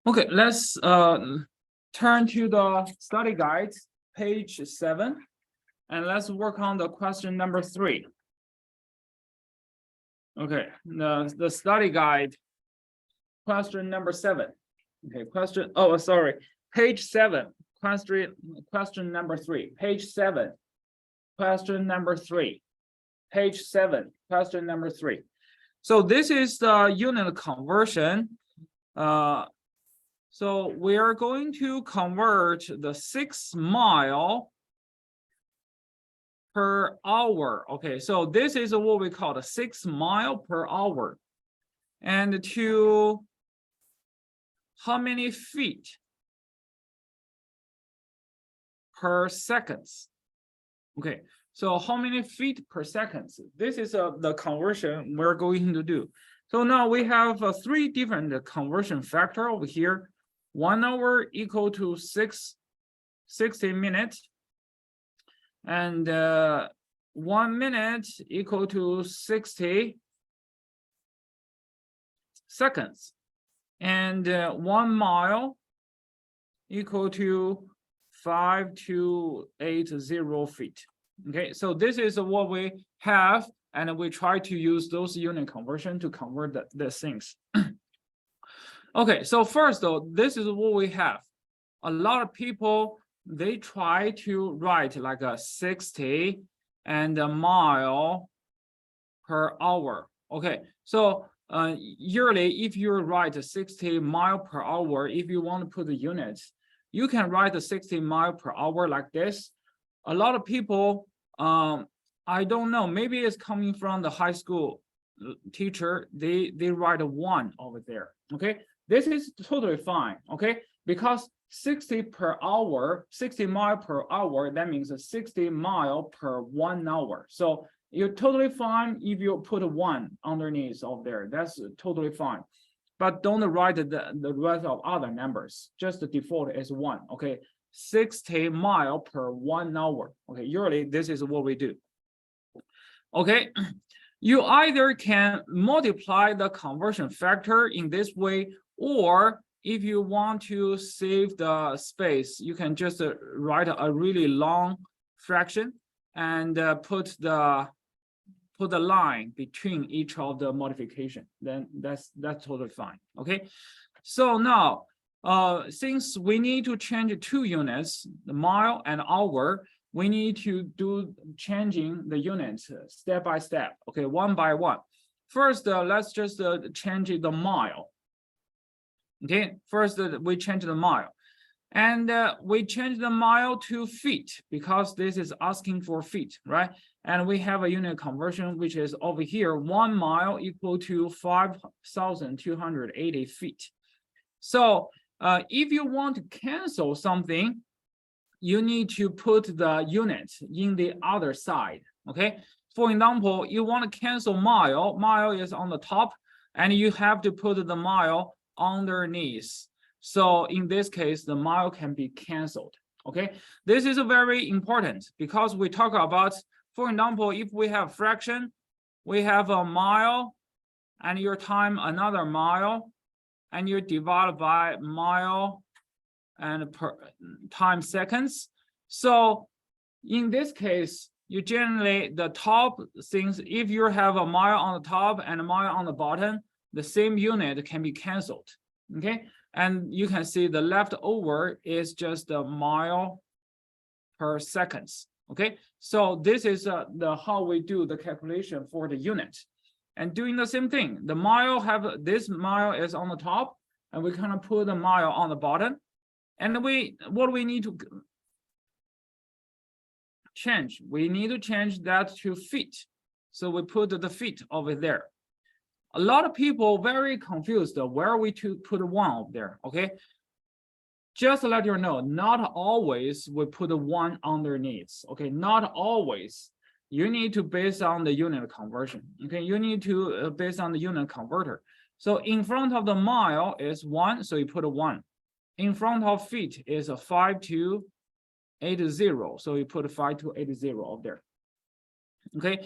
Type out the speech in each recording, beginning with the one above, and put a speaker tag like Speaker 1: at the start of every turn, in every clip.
Speaker 1: Okay, let's turn to the study guide, page 7, and let's work on the question number 3. Okay, the study guide, question number 7. Okay, page 7, question number 3, page 7, question number 3, page 7, question number 3. So this is the unit conversion. So we are going to convert the 6 mile per hour. Okay, so this is what we call the 6 mile per hour. And to how many feet per seconds? Okay, so how many feet per seconds? This is the conversion we're going to do. So now we have 3 different conversion factor over here. 1 hour equal to 60 minutes, and 1 minute equal to 60 seconds, and 1 mile equal to 5280 feet. Okay, so this is what we have, and we try to use those unit conversion to convert the things. Okay, so first though, this is what we have. A lot of people, they try to write like a 60 and a mile per hour. Okay, so usually if you write a 60 mile per hour, if you want to put the units, you can write a 60 mile per hour like this. A lot of people, I don't know, maybe it's coming from the high school teacher, they write a 1 over there. Okay, this is totally fine. Okay, because 60 per hour, 60 mile per hour, that means 60 mile per 1 hour. So you're totally fine if you put a 1 underneath of there. That's totally fine. But don't write the rest of other numbers. Just the default is 1. Okay, 60 mile per 1 hour. Okay, usually this is what we do. Okay, you either can multiply the conversion factor in this way, or if you want to save the space, you can just write a really long fraction and put the line between each of the modification. Then that's totally fine. Okay, so now since we need to change 2 units, the mile and hour, we need to do changing the units step by step. Okay, 1 by 1. First, let's just change the mile. Okay, first we change the mile, and we change the mile to feet because this is asking for feet, right? And we have a unit conversion which is over here. 1 mile equal to 5,280 feet. So if you want to cancel something, you need to put the unit in the other side. Okay, for example, you want to cancel mile. Mile is on the top, and you have to put the mile underneath. So in this case, the mile can be canceled. Okay, this is very important because we talk about, for example, if we have fraction, we have a mile and you time another mile and you divide by mile and per time seconds. So in this case, you generally, the top things, if you have a mile on the top and a mile on the bottom, the same unit can be canceled. Okay, and you can see the leftover is just a mile per seconds. Okay, so this is the how we do the calculation for the unit. And doing the same thing, the mile have, this mile is on the top, and we kind of put the mile on the bottom. And what we need to change, we need to change that to feet. So we put the feet over there. A lot of people very confused where we to put 1 over there. Okay, just to let you know, not always we put 1 underneath. Okay, not always. You need to base on the unit conversion. Okay, you need to base on the unit converter. So in front of the mile is 1, so you put a 1. In front of feet is a 5280, so you put a 5280 up there. Okay,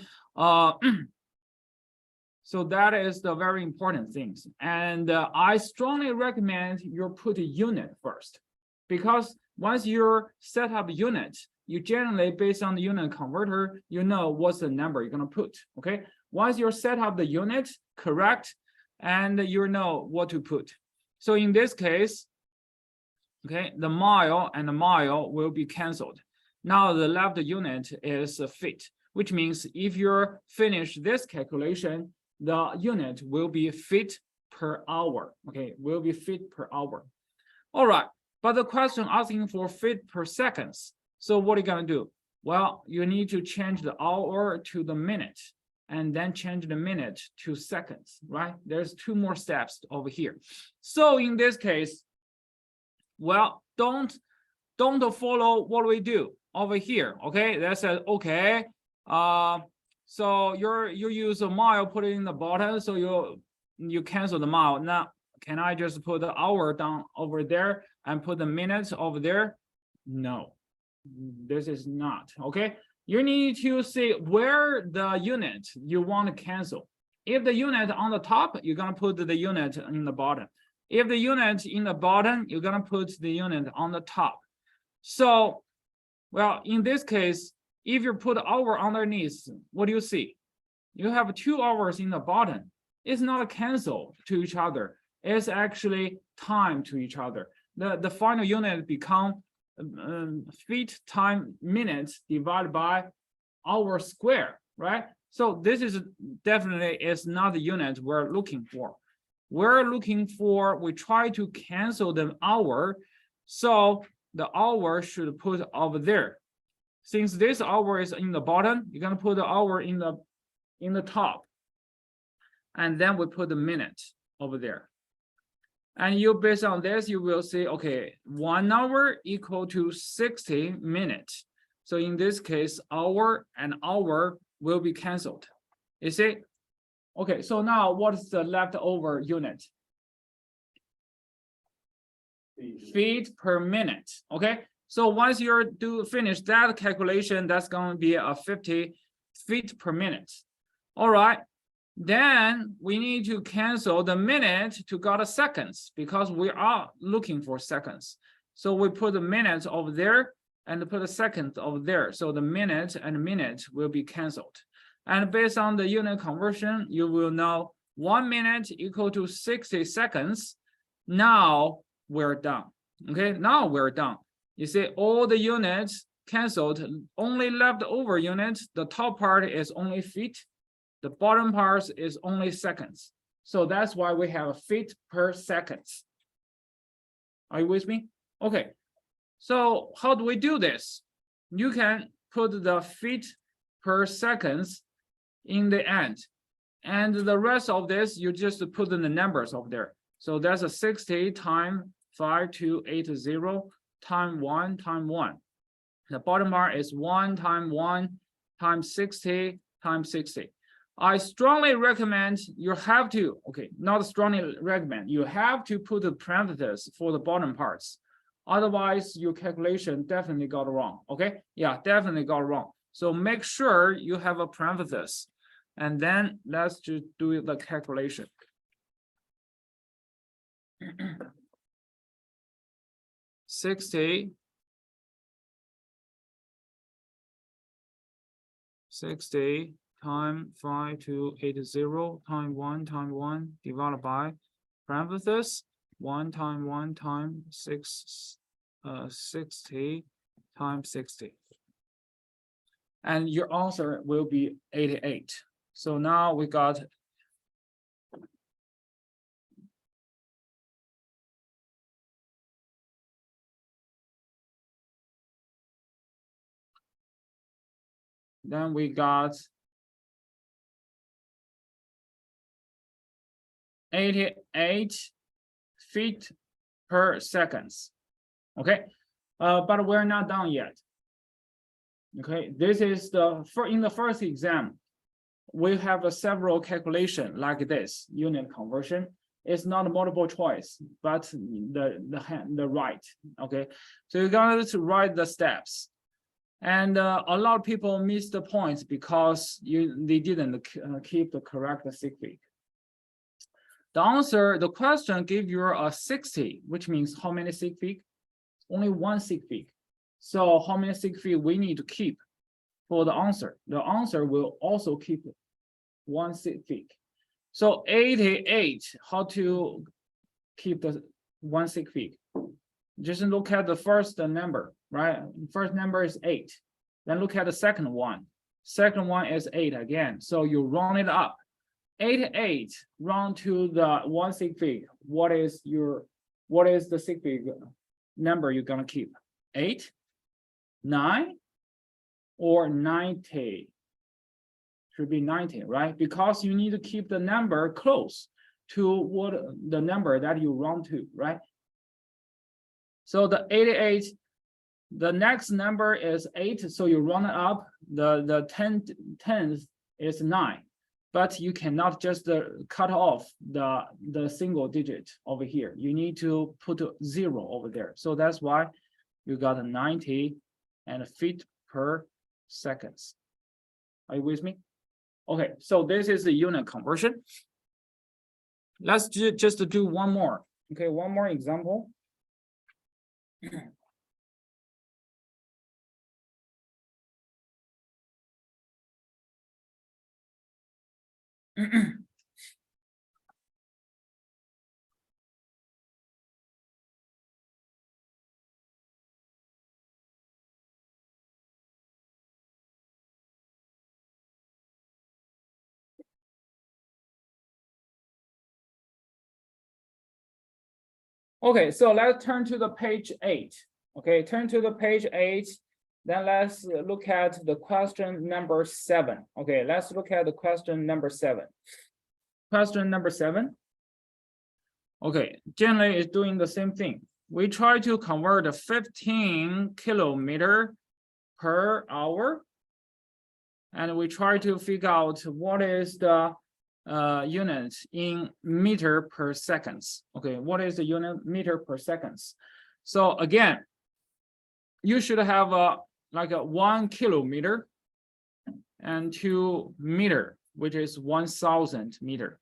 Speaker 1: So that is the very important things. And I strongly recommend you put a unit first, because once you're set up a unit, you generally, based on the unit converter, you know what's the number you're going to put. Okay. Once you're set up the unit correct, and you know what to put. So in this case, okay, the mile and the mile will be canceled. Now the left unit is feet, which means if you're finished this calculation, the unit will be feet per hour. Okay, will be feet per hour. All right, but the question asking for feet per seconds. So what are you gonna do? Well, you need to change the hour to the minute, and then change the minute to seconds, right? There's two more steps over here. So in this case, well, don't follow what we do over here. Okay, that says okay. So you use a mile, put it in the bottom, so you cancel the mile. Now, can I just put the hour down over there and put the minutes over there? No, this is not okay. You need to see where the unit you want to cancel. If the unit on the top, you're gonna put the unit in the bottom. If the unit in the bottom, you're gonna put the unit on the top. So, well, in this case, if you put hour underneath, what do you see? You have 2 hours in the bottom. It's not a cancel to each other. It's actually time to each other. The final unit become feet time minutes divided by hour square, right? So this is definitely is not the unit we're looking for. We're looking for, we try to cancel the hour, so the hour should put over there. Since this hour is in the bottom, you're gonna put the hour in the top, and then we put the minute over there. And you, based on this, you will see, okay, 1 hour equal to 60 minutes. So in this case, hour and hour will be canceled. You see? Okay, so now what is the leftover unit? Feet per minute. Okay, so once you finish that calculation, that's going to be a 50 feet per minute. All right. Then we need to cancel the minute to get a seconds, because we are looking for seconds. So we put the minutes over there and put a second over there. So the minute and minute will be canceled. And based on the unit conversion, you will know 1 minute equal to 60 seconds. Now we're done. Okay, now we're done. You see all the units canceled, only left over units. The top part is only feet. The bottom part is only seconds. So that's why we have feet per seconds. Are you with me? Okay. So how do we do this? You can put the feet per seconds in the end. And the rest of this, you just put in the numbers over there. So that's a 60 times 5280 times 1 times 1. The bottom part is 1 times 1 times 60 times 60. I strongly recommend you have to, okay, not strongly recommend, you have to put the parameters for the bottom parts. Otherwise, your calculation definitely got wrong, okay? Yeah, definitely got wrong. So make sure you have a parenthesis, and then let's just do the calculation. Sixty times 5280 times 1 times 1 divided by parenthesis 1 times 1 times 60 times 60. And your answer will be 88. So now we got then we got 88 feet per seconds. Okay, but we're not done yet. Okay, this is in the first exam, we have several calculation like this unit conversion. It's not multiple choice, but the right. Okay, so you're going to write the steps. And a lot of people miss the points because they didn't keep the correct sequence. The answer, the question give you a 60, which means how many sig fig? Only one sig fig. So how many sig fig we need to keep for the answer? The answer will also keep one sig fig. So 88, how to keep the one sig fig? Just look at the first number, right? First number is 8. Then look at the second one. Second one is 8 again. So you round it up. 88 round to the one sig fig. What is the sig fig number you're gonna keep? 8, 9, or 90? Should be 90, right? Because you need to keep the number close to what the number that you round to, right? So the 88, the next number is 8, so you round it up. The 10th is 9, but you cannot just cut off the single digit over here. You need to put a 0 over there. So that's why you got a 90 and feet per seconds. Are you with me? Okay, so this is the unit conversion. Let's just do one more. Okay, one more example. Okay, so let's turn to the page 8. Okay, turn to the page 8. Then let's look at the question number 7. Okay, let's look at the question number 7. Question number 7. Okay, generally it's doing the same thing. We try to convert a 15 kilometer per hour, and we try to figure out what is the unit in meter per seconds. Okay, what is the unit meter per seconds? So again, you should have like a 1 kilometer and 2 meter, which is 1,000 meter.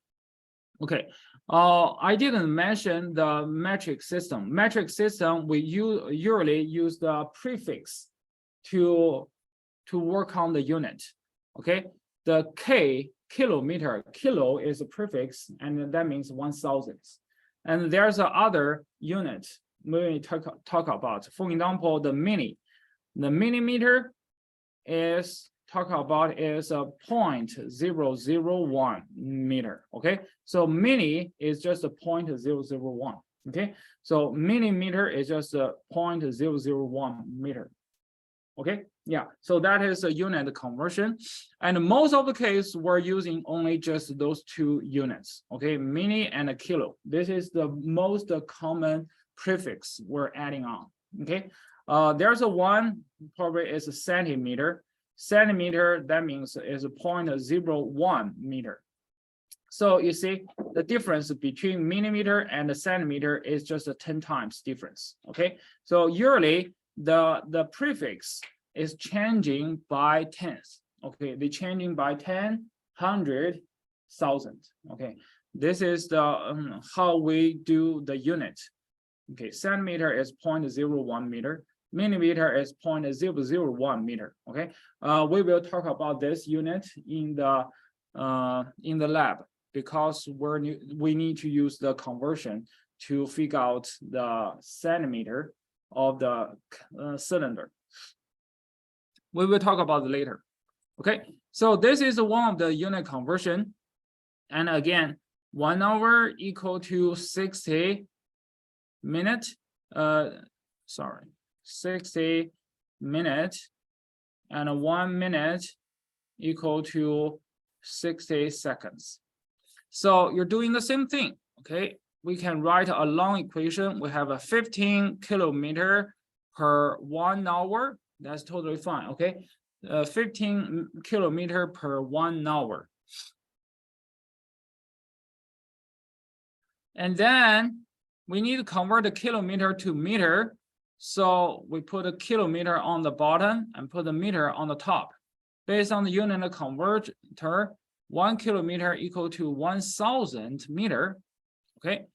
Speaker 1: Okay, I didn't mention the metric system. Metric system, we usually use the prefix to work on the unit. Okay, the kilometer, kilo is a prefix, and that means 1,000. And there's another unit we talk about. For example, the millimeter is talk about is a 0.001 meter. Okay, so milli is just a 0.001. Okay, so millimeter is just a 0.001 meter. Okay, yeah, so that is a unit conversion, and most of the case we're using only just those two units. Okay, milli and a kilo. This is the most common prefix we're adding on. Okay, there's a one probably is a centimeter. Centimeter, that means is a 0.01 meter. So you see the difference between millimeter and a centimeter is just a 10 times difference. Okay, so usually the prefix is changing by tens. Okay, they're changing by 10, 100, 1,000. Okay, this is the how we do the unit. Okay, centimeter is 0.01 meter. Millimeter is 0.001 meter. Okay, we will talk about this unit in the lab, because we need to use the conversion to figure out the centimeter of the cylinder. We will talk about it later. Okay, so this is one of the unit conversion, and again, 1 hour equal to 60 minutes. 60 minutes, and 1 minute equal to 60 seconds. So you're doing the same thing. Okay, we can write a long equation. We have a 15 kilometer per 1 hour. That's totally fine. Okay, 15 kilometer per 1 hour. And then we need to convert the kilometer to meter. So we put a kilometer on the bottom and put a meter on the top. Based on the unit converter, 1 kilometer equal to 1,000 meter. Okay,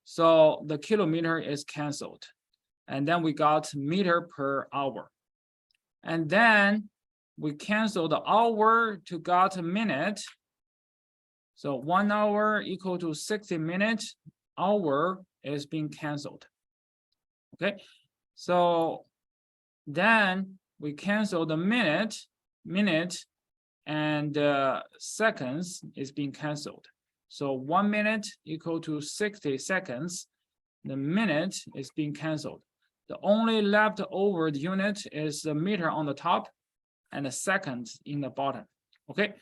Speaker 1: so the kilometer is canceled. And then we got meter per hour. And then we cancel the hour to got a minute. So 1 hour equal to 60 minutes. Hour is being canceled. Okay, so then we cancel the minute, and seconds is being canceled. So 1 minute equal to 60 seconds. The minute is being canceled. The only left over unit is the meter on the top and the seconds in the bottom. Okay,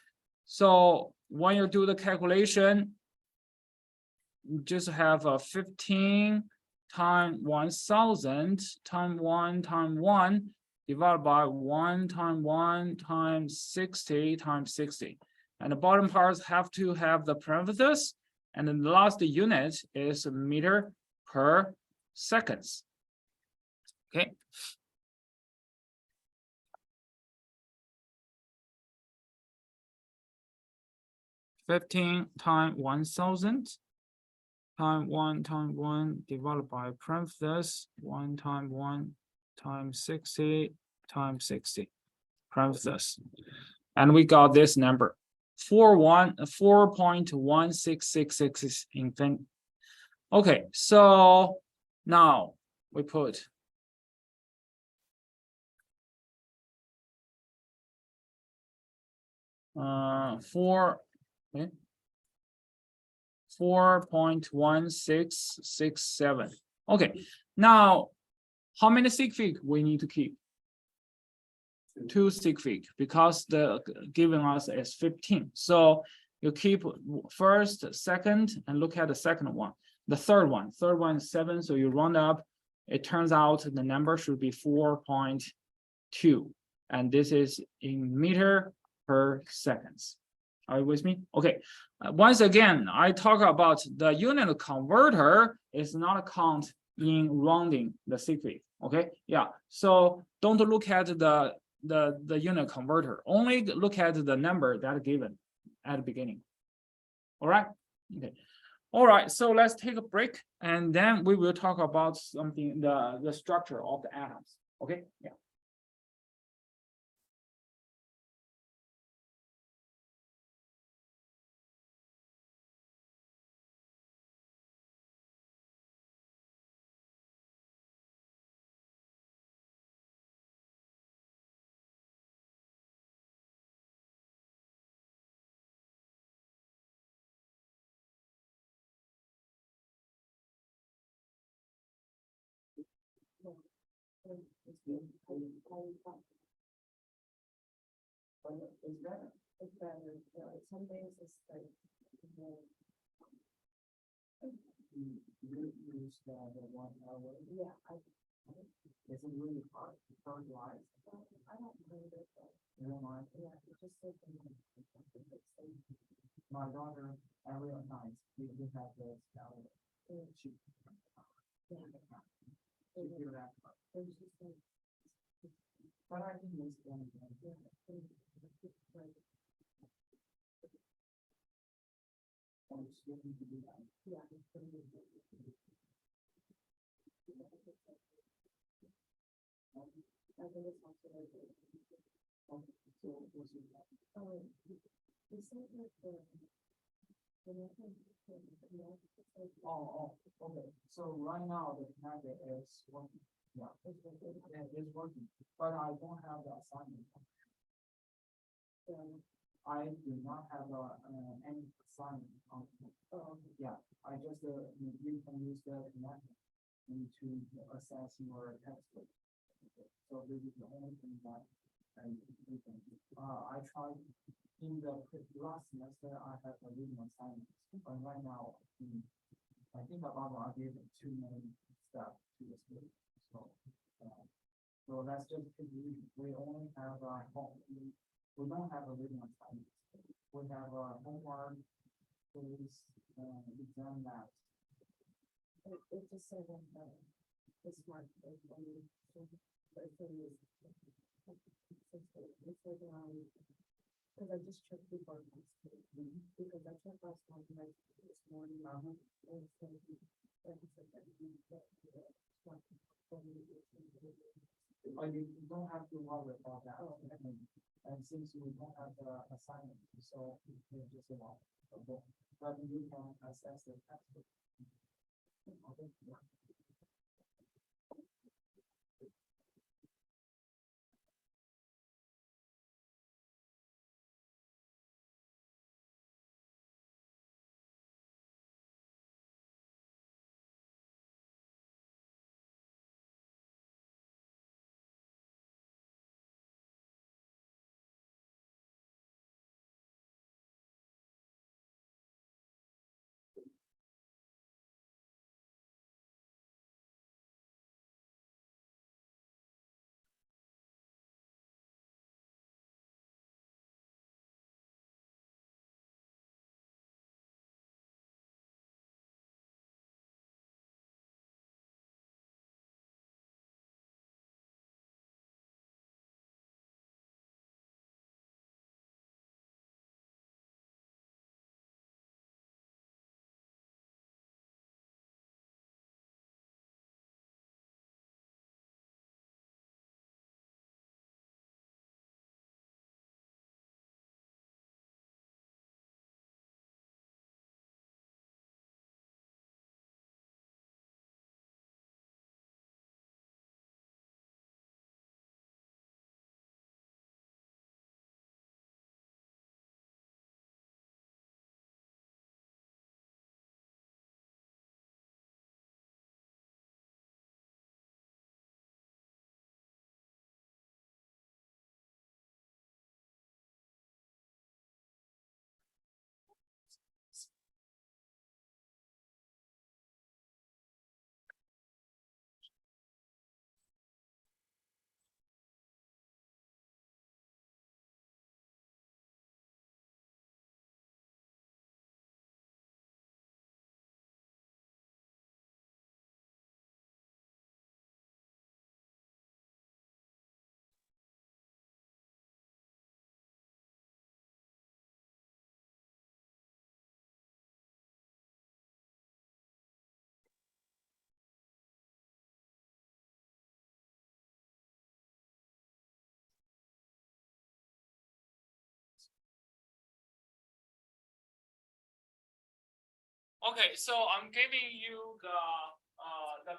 Speaker 1: so when you do the calculation, you just have a 15 times 1000 times 1 times 1 divided by 1 times 1 times 60 times 60. And the bottom parts have to have the parentheses, and then the last unit is meter per seconds. Okay. (15 times 1000 times 1 times 1 divided by parentheses 1 times 1 times 60 times 60 parentheses, and we got this number 4.1666 infinity. Okay, so now we put 4.1667. Okay, now how many sig fig we need to keep? 2 sig fig, because the given us is 15. So you keep first, second, and look at the second one. The third one is 7, so you round up. It turns out the number should be 4.2, and this is in meter per seconds. Are you with me? Okay. Once again, I talk about the unit converter is not a count in rounding the sig fig. Okay. Yeah. So don't look at the unit converter. Only look at the number that given at the beginning. All right. Okay. All right. So let's take a break, and then we will talk about something the structure of the atoms. Okay. Yeah. It's better. It's better. Some days it's like you use the 1 hour. Yeah, is it really hard to visualize? I don't mind it. You don't mind? Yeah, it's just so my daughter every night we have this calendar. She figure that out. But I think it's going to yeah. I think it's also like okay. So right now the target is working. Yeah, it's working, but I don't have the assignment. I do not have any assignment on. Yeah, I just you can use the connection to assess your textbook. So this is the only thing that I tried in the last semester. I have a reading assignment, but right now I think about I gave too many stuff to the school. So that's just we only have we don't have a reading assignment. We have a homework, quiz, exam math. It just says it's smart.
Speaker 2: Because I just checked the bar because I checked last night this morning. And so like I said,
Speaker 1: You don't have to worry about that. And since you don't have the assignment, so you just but you can access the textbook. Okay. Okay, so I'm giving you the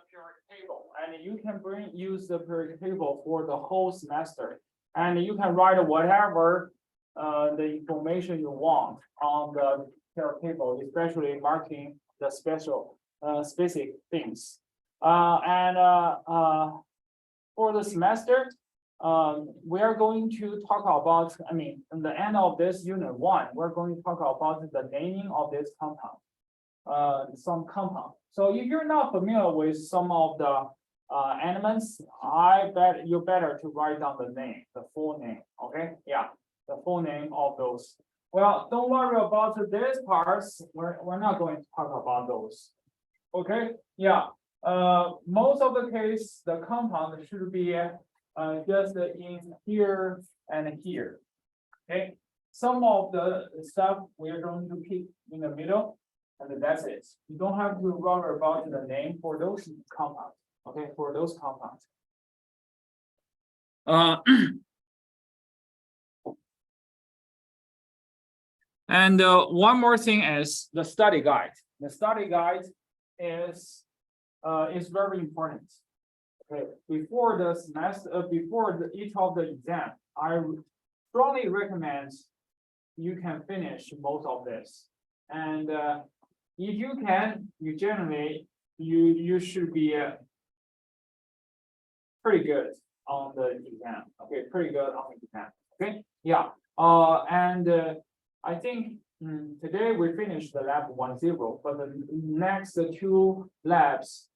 Speaker 1: periodic table, and you can use the periodic table for the whole semester, and you can write whatever the information you want on the periodic table, especially marking the specific things. For the semester, we are going to talk about, in the end of this unit 1, we're going to talk about the naming of this compound. Some compound. So if you're not familiar with some of the elements, I bet you better to write down the name, the full name. Okay, yeah, the full name of those. Well, don't worry about this parts. We're not going to talk about those. Okay, yeah. Most of the case, the compound should be just in here and here. Okay, some of the stuff we're going to keep in the middle. And that's it. You don't have to worry about the name for those compounds. Okay, for those compounds. And one more thing is the study guide. The study guide is very important. Okay, before the semester, each of the exam, I strongly recommend you can finish most of this. And if you can, you should be pretty good on the exam. Okay, pretty good on the exam. Okay, yeah. I think today we finished the lab 1.0, but the next two labs,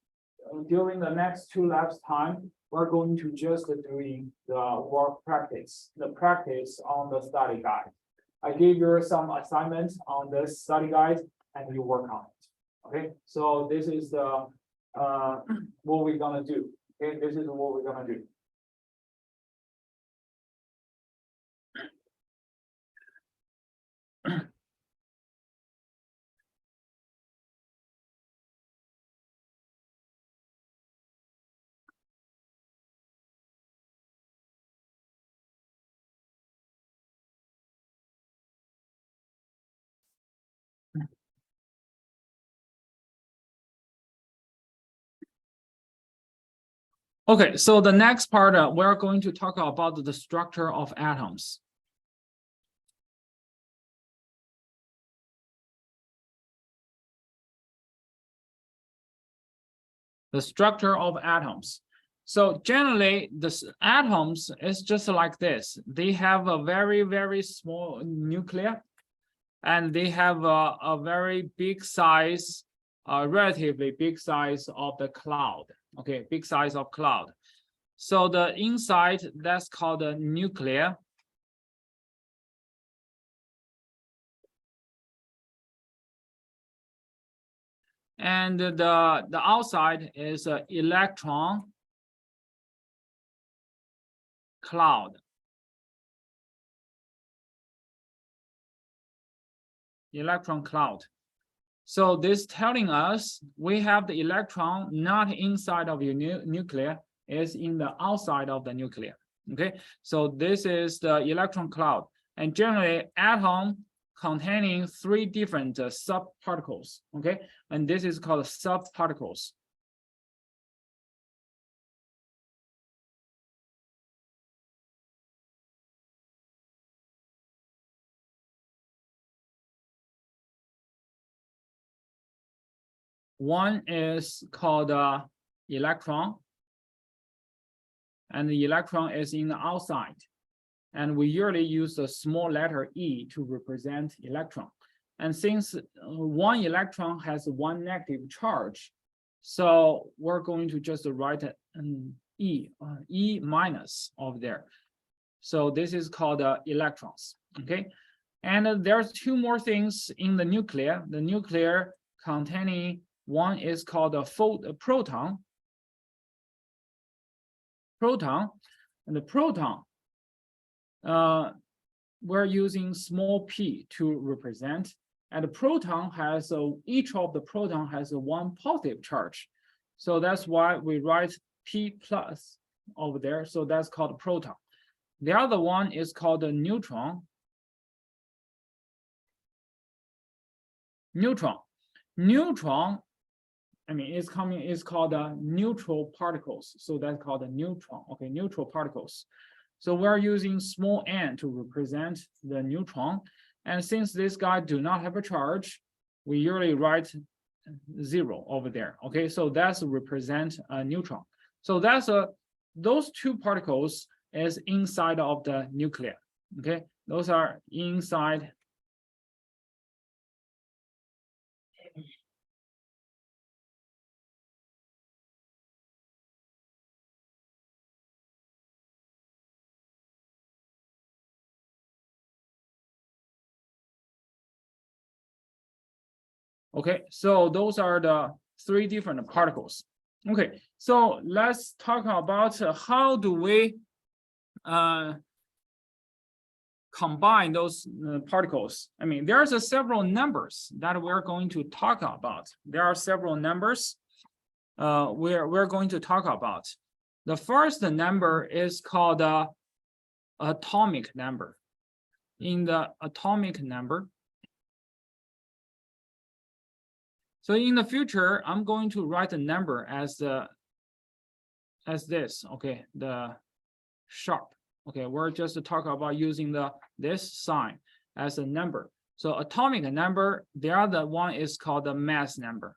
Speaker 1: during the next two labs time, we're going to just doing the work practice, the practice on the study guide. I gave you some assignments on this study guide, and you work on it. Okay, so this is the what we're gonna do. Okay, this is what we're gonna do. Okay, so the next part, we're going to talk about the structure of atoms. The structure of atoms. So generally, the atoms is just like this. They have a very, very small nucleus, and they have a very big size, relatively big size of the cloud. Okay, big size of cloud. So the inside, that's called the nucleus. And the outside is an electron cloud. Electron cloud. So this telling us we have the electron not inside of your nucleus, is in the outside of the nucleus. Okay, so this is the electron cloud, and generally atom containing 3 different subparticles. Okay, and this is called subparticles. One is called electron, and the electron is in the outside. And we usually use the small letter E to represent electron. And since one electron has 1 negative charge, so we're going to just write an E minus over there. So this is called electrons. Okay, and there's 2 more things in the nucleus. The nucleus containing, one is called a proton. And the proton, we're using small p to represent, and the proton has each of the proton has 1 positive charge. So that's why we write p plus over there. So that's called proton. The other one is called a neutron. Neutron, I mean, it's called neutral particles. So that's called a neutron. Okay, neutral particles. So we're using small n to represent the neutron. And since this guy do not have a charge, we usually write 0 over there. Okay, so that's represent a neutron. So that's those 2 particles is inside of the nucleus. Okay, those are inside. Okay, so those are the 3 different particles. Okay, so let's talk about how do we combine those particles. I mean, there's several numbers that we're going to talk about. There are several numbers we're going to talk about. The first number is called atomic number. In the atomic number, so in the future, I'm going to write a number as this. Okay, the sharp. Okay, we're just talking about using this sign as a number. So atomic number, the other one is called the mass number.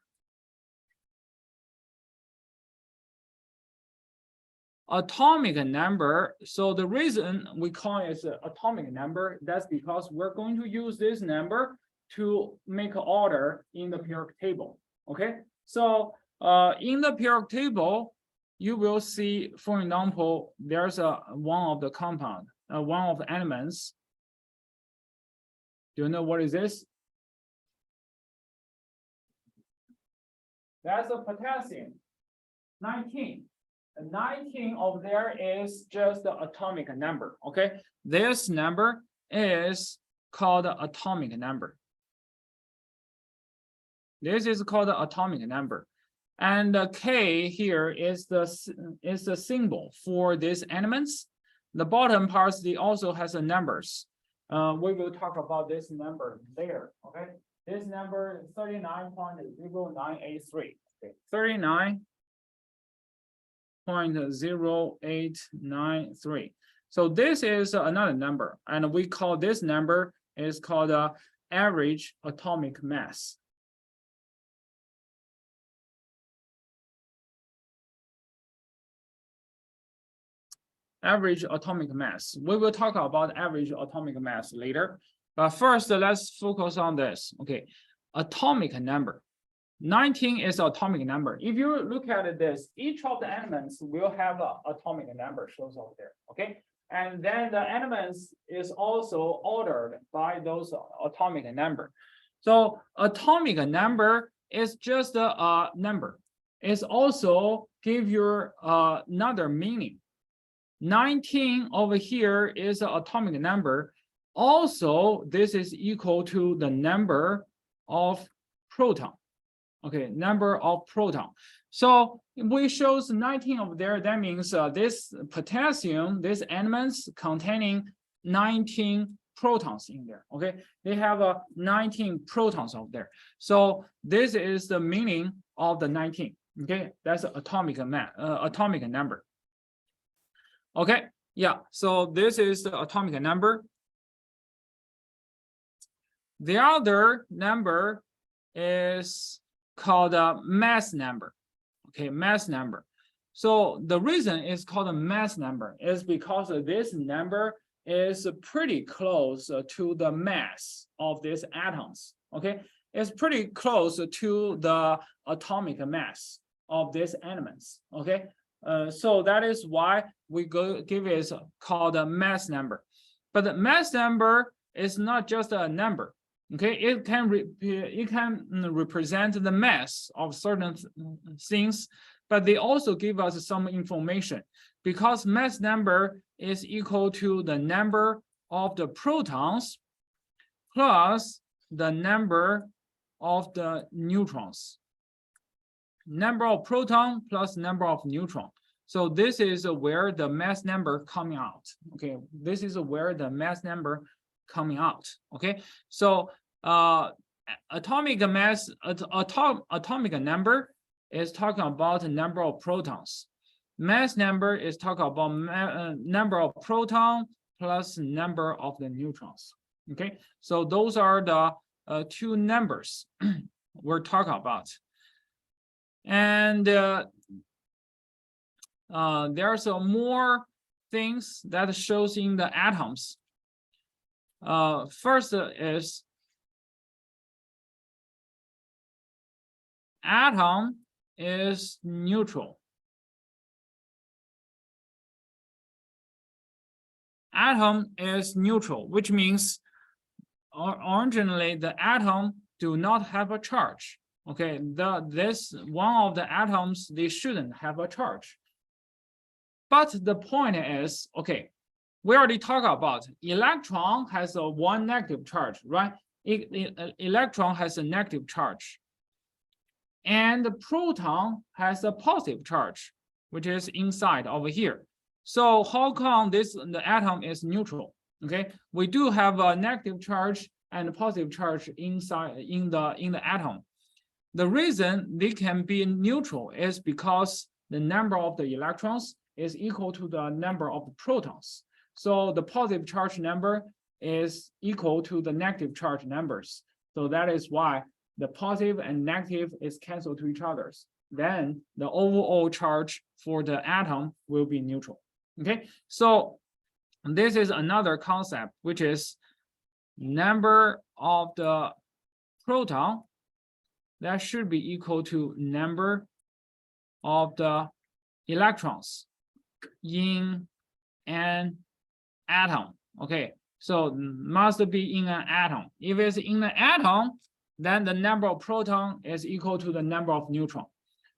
Speaker 1: Atomic number, so the reason we call it atomic number, that's because we're going to use this number to make an order in the periodic table. Okay, so in the periodic table, you will see, for example, there's one of the compound, one of the elements. Do you know what is this? That's a potassium, 19. The 19 over there is just the atomic number. Okay, this number is called atomic number. This is called the atomic number. And the K here is the symbol for these elements. The bottom parts, they also has the numbers. We will talk about this number later, okay? This number is 39.0983. Okay, 39.0893. So this is another number, and we call this number is called average atomic mass. Average atomic mass. We will talk about average atomic mass later. But first, let's focus on this. Okay, atomic number. 19 is atomic number. If you look at this, each of the elements will have an atomic number shows up there. Okay, and then the elements is also ordered by those atomic number. So atomic number is just a number. It's also give you another meaning. 19 over here is an atomic number. Also, this is equal to the number of proton. Okay, number of proton. So we shows 19 over there. That means this potassium, these elements containing 19 protons in there. Okay, they have 19 protons over there. So this is the meaning of the 19. Okay, that's atomic number. Okay, yeah, so this is the atomic number. The other number is called a mass number. Okay, mass number. So the reason it's called a mass number is because this number is pretty close to the mass of these atoms. Okay, it's pretty close to the atomic mass of these elements. Okay. So that is why we give it called a mass number. But the mass number is not just a number. Okay, it can represent the mass of certain things, but they also give us some information because mass number is equal to the number of the protons plus the number of the neutrons. Number of proton plus number of neutron. So this is where the mass number coming out. Okay, this is where the mass number coming out. Okay, so atomic mass, atomic number is talking about the number of protons. Mass number is talking about number of proton plus number of the neutrons. Okay, so those are the two numbers we're talking about. And there's more things that shows in the atoms. First is atom is neutral. Atom is neutral, which means originally the atom do not have a charge. Okay, this one of the atoms, they shouldn't have a charge. But the point is, okay, we already talked about electron has a one negative charge, right? Electron has a negative charge. And the proton has a positive charge, which is inside over here. So how come the atom is neutral? Okay, we do have a negative charge and a positive charge inside in the atom. The reason they can be neutral is because the number of the electrons is equal to the number of the protons. So the positive charge number is equal to the negative charge numbers. So that is why the positive and negative is canceled to each other. Then the overall charge for the atom will be neutral. Okay, so this is another concept, which is number of the proton that should be equal to number of the electrons in an atom. Okay, so must be in an atom. If it's in an atom, then the number of proton is equal to the number of neutron.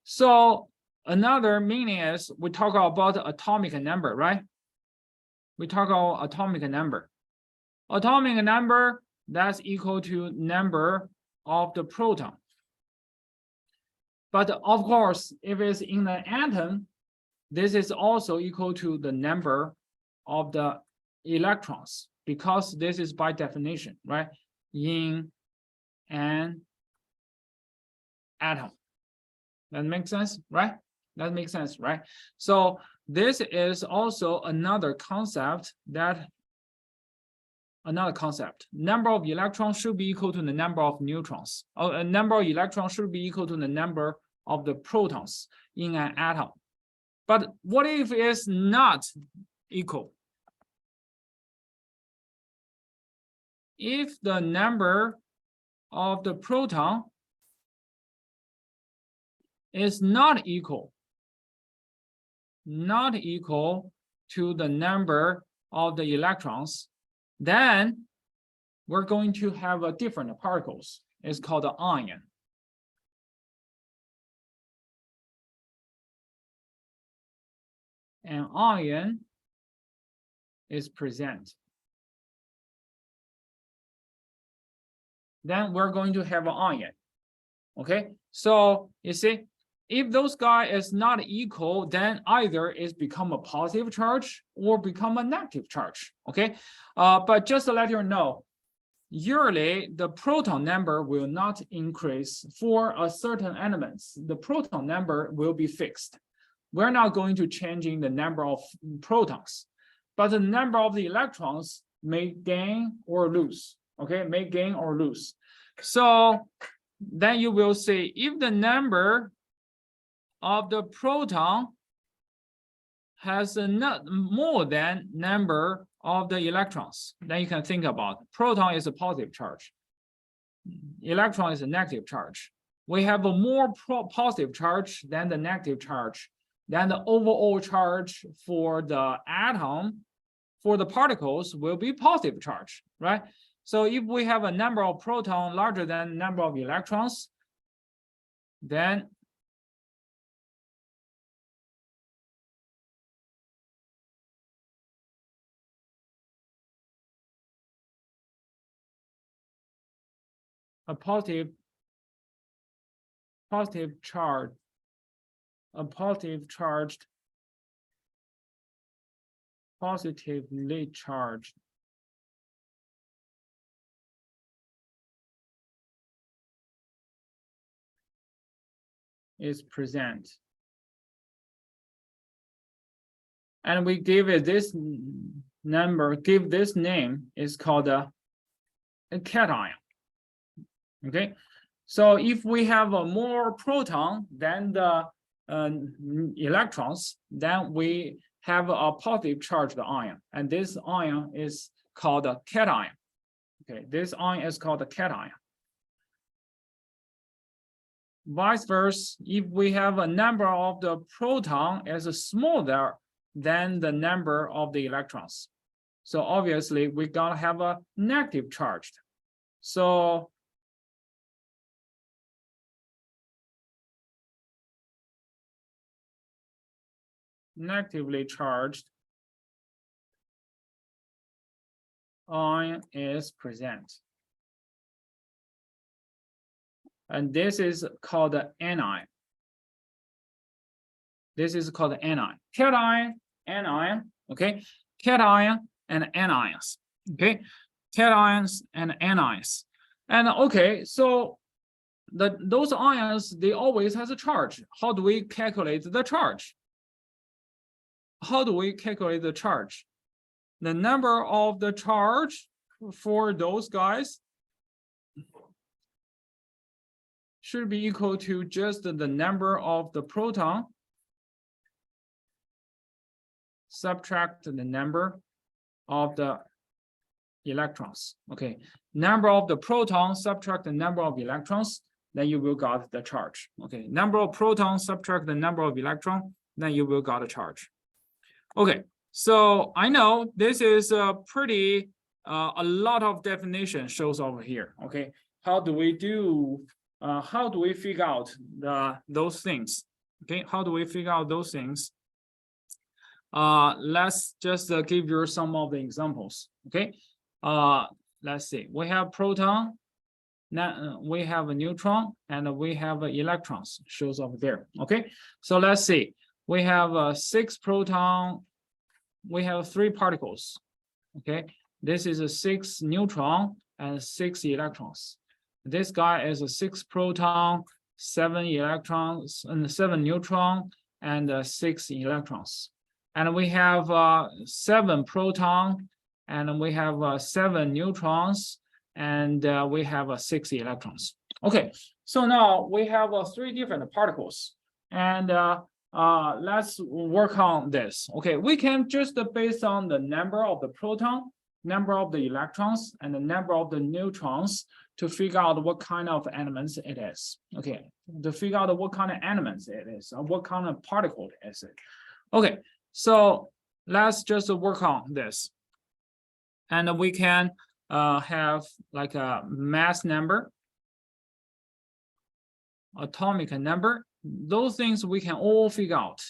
Speaker 1: So another meaning is we talk about atomic number, right? We talk about atomic number. Atomic number that's equal to number of the proton. But of course, if it's in the atom, this is also equal to the number of the electrons, because this is by definition, right? In an atom. That makes sense, right? That makes sense, right? So this is also another concept. Number of electrons should be equal to the number of neutrons. A number of electrons should be equal to the number of the protons in an atom. But what if it's not equal? If the number of the proton is not equal to the number of the electrons, then we're going to have a different particles. It's called an ion. An ion is present. Then we're going to have an ion. Okay, so you see, if those guy is not equal, then either it's become a positive charge or become a negative charge. Okay, but just to let you know, usually the proton number will not increase for a certain elements. The proton number will be fixed. We're not going to changing the number of protons, but the number of the electrons may gain or lose. Okay, may gain or lose. So then you will see if the number of the proton has a not more than number of the electrons, then you can think about proton is a positive charge, electron is a negative charge. We have a more positive charge than the negative charge. Then the overall charge for the atom, for the particles, will be positive charge, right? So if we have a number of protons larger than number of electrons, then a positively charged is present. And we give it this number, give this name, is called a cation. Okay, so if we have a more proton than the electrons, then we have a positive charged ion, and this ion is called a cation. Okay, this ion is called a cation. Vice versa, if we have a number of the proton is smaller than the number of the electrons, so obviously we're gonna have a negative charge. So negatively charged ion is present. And this is called an anion. This is called an anion. Cation, anion, okay? Cation and anions, okay? Cations and anions. And okay, so those ions, they always has a charge. How do we calculate the charge? How do we calculate the charge? The number of the charge for those guys should be equal to just the number of the proton subtract the number of the electrons. Okay, number of the protons subtract the number of electrons, then you will got the charge. Okay, number of protons subtract the number of electrons, then you will got a charge. Okay, so I know this is a pretty a lot of definition shows over here. Okay, how do we do? How do we figure out those things? Okay, how do we figure out those things? Let's just give you some of the examples. Okay, let's see, we have proton, now we have a neutron, and we have electrons shows up there. Okay, so let's see, we have 6 proton, we have 3 particles. Okay, this is a 6 neutron and 6 electrons. This guy is a 6 proton, 7 electrons, and 7 neutron, and 6 electrons. And we have 7 proton, and we have 7 neutrons, and we have 6 electrons. Okay, so now we have 3 different particles, and let's work on this. Okay, we can just based on the number of the proton, number of the electrons, and the number of the neutrons to figure out what kind of elements it is. Okay, to figure out what kind of elements it is, or what kind of particle is it. Okay, so let's just work on this. And we can have like a mass number, atomic number, those things we can all figure out.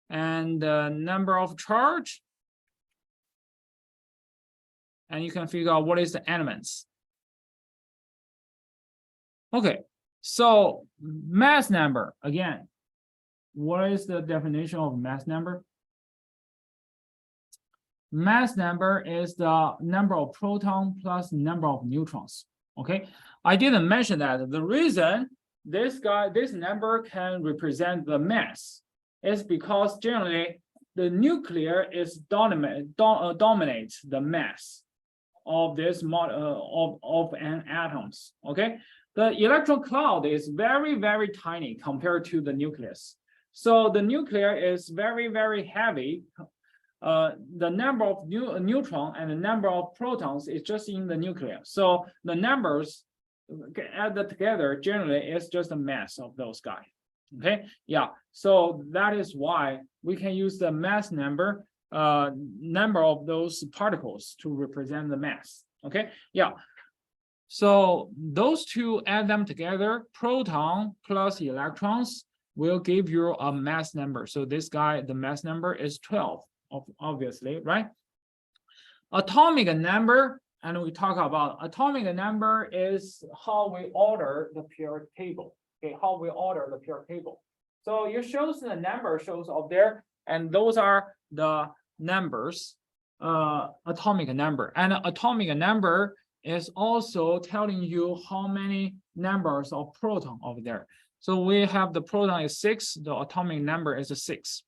Speaker 1: And number of charge, and you can figure out what is the elements. Okay, so mass number, again, what is the definition of mass number? Mass number is the number of proton plus number of neutrons. Okay, I didn't mention that. The reason this number can represent the mass is because generally the nuclear is dominates the mass of this of an atoms. Okay, the electron cloud is very, very tiny compared to the nucleus. So the nuclear is very, very heavy. The number of neutron and the number of protons is just in the nucleus. So the numbers added together generally is just a mass of those guys. Okay, yeah. So that is why we can use the mass number, number of those particles to represent the mass. Okay, yeah. So those two, add them together, proton plus electrons will give you a mass number. So this guy, the mass number is 12, obviously, right? Atomic number, and we talk about atomic number is how we order the periodic table. Okay, how we order the periodic table. So it shows the number shows up there, and those are the numbers, atomic number. And atomic number is also telling you how many numbers of proton over there. So we have the proton is 6, the atomic number is 6.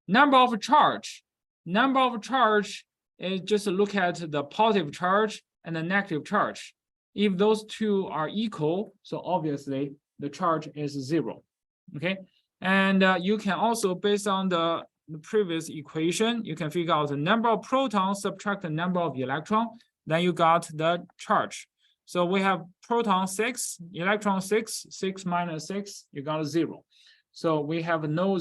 Speaker 1: Number of charge. Number of charge is just look at the positive charge and the negative charge. If those two are equal, so obviously the charge is 0. Okay, and you can also, based on the previous equation, you can figure out the number of protons, subtract the number of electrons, then you got the charge. So we have proton 6, electron 6, 6 minus 6, you got 0. So we have no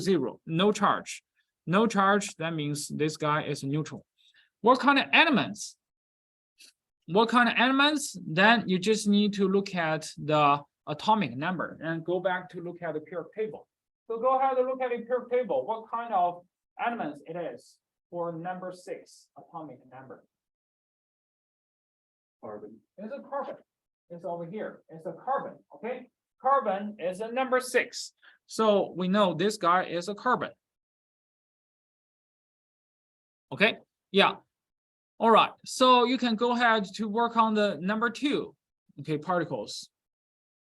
Speaker 1: charge. No charge, that means this guy is neutral. What kind of elements? What kind of elements? Then you just need to look at the atomic number and go back to look at the periodic table. So go ahead and look at the periodic table. What kind of elements it is for number 6 atomic number?
Speaker 3: Carbon.
Speaker 1: It's a carbon. It's over here. It's a carbon. Okay, carbon is a number 6. So we know this guy is a carbon. Okay, yeah. All right. So you can go ahead to work on the number 2. Okay, particles.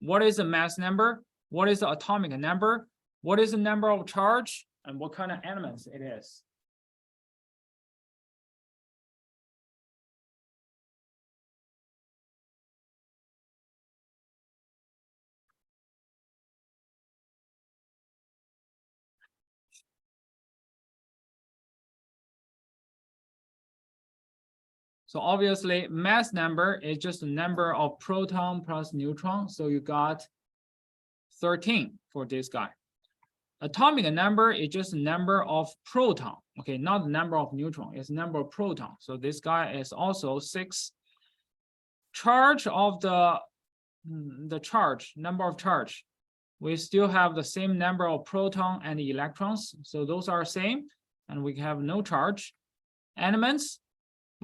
Speaker 1: What is the mass number? What is the atomic number? What is the number of charge? And what kind of elements it is? So obviously mass number is just the number of proton plus neutron. So you got 13 for this guy. Atomic number is just the number of proton. Okay, not the number of neutron, it's number of proton. So this guy is also 6. Charge of the charge, number of charge. We still have the same number of proton and electrons. So those are same, and we have no charge. Elements.